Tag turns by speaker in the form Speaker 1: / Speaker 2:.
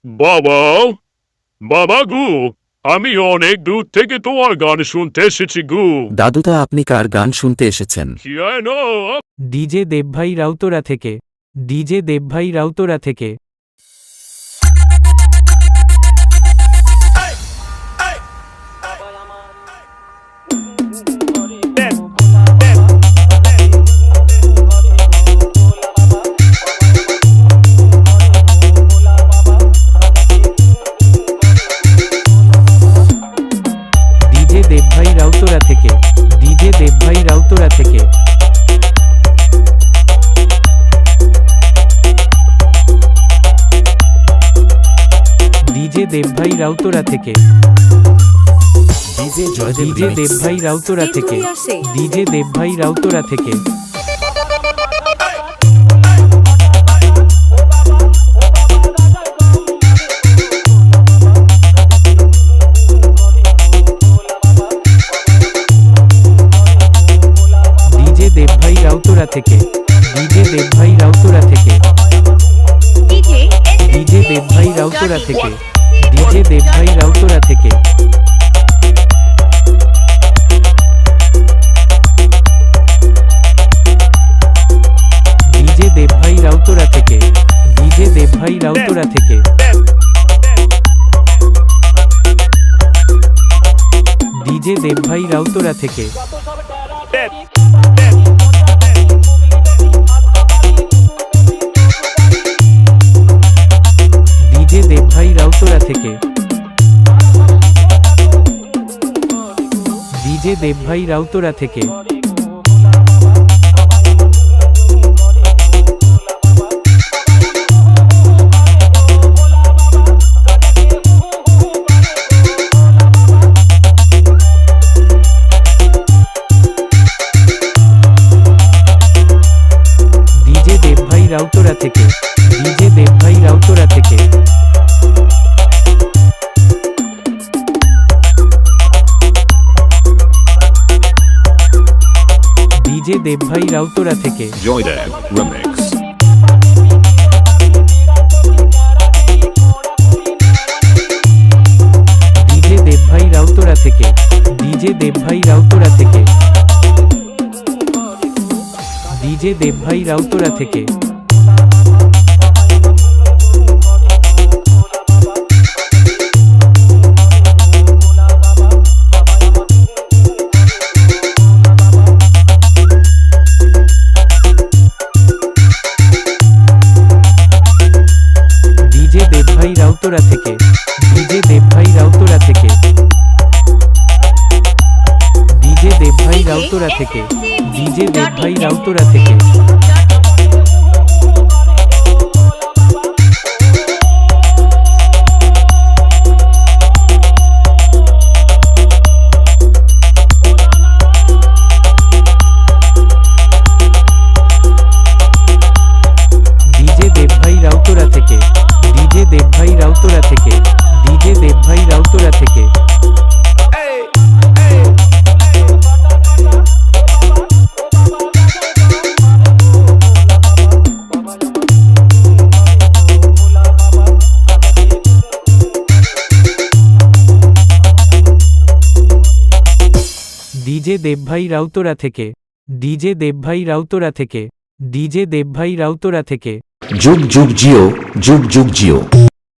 Speaker 1: বাবা, বাবা গো, আমি অনেক দূর থেকে তোমার গান শুনতে এসেছি গো।
Speaker 2: দাদুদা, আপনি কার গান শুনতে এসেছেন?
Speaker 3: ডিজে দেবভাই রাউতরা থেকে। ডিজে দেবভাই রাউতরা থেকে। ডিজে দেবভাই রাউতরা থেকে। ডিজে দেবভাই রাউতরা থেকে। ডিজে দেবভাই রাউতরা থেকে।
Speaker 2: DJ Joydev
Speaker 3: DJ
Speaker 2: remix.
Speaker 3: Debbhai Rautra থেকে। ডিজে দেবভাই রাউতরা থেকে। ডিজে দেবভাই রাউতরা থেকে। ডিজে দেবভাই রাউতরা থেকে। ডিজে দেবভাই রাউতরা থেকে। ডিজে দেবভাই রাউতরা থেকে। ডিজে দেবভাই রাউতরা থেকে। ডিজে দেবভাই রাউতরা থেকে। ডিজে দেবভাই রাউতরা থেকে। ডিজে দেবভাই রাউতরা থেকে। ডিজে দেবভাই রাউতরা থেকে। ডিজে দেবভাই রাউতরা থেকে। ডিজে দেবভাই রাউতরা থেকে। ডিজে দেবভাই রাউতরা থেকে।
Speaker 1: জয়দেব রিমিক্স।
Speaker 3: ডিজে দেবভাই রাউতরা থেকে। ডিজে দেবভাই রাউতরা থেকে। ডিজে দেবভাই রাউতরা থেকে। ডিজে দেবভাই রাউতরা থেকে। ডিজে দেবভাই রাউতরা থেকে। ডিজে দেবভাই রাউতরা থেকে। ডিজে দেবভাই রাউতরা থেকে। ডিজে দেবভাই রাউতরা থেকে। ডিজে দেবভাই রাউতরা থেকে। ডিজে দেবভাই রাউতরা থেকে। ডিজে দেবভাই রাউতরা থেকে। ডিজে দেবভাই রাউতরা থেকে। ডিজে দেবভাই রাউতরা থেকে।
Speaker 2: যুগ যুগ জিও, যুগ যুগ জিও।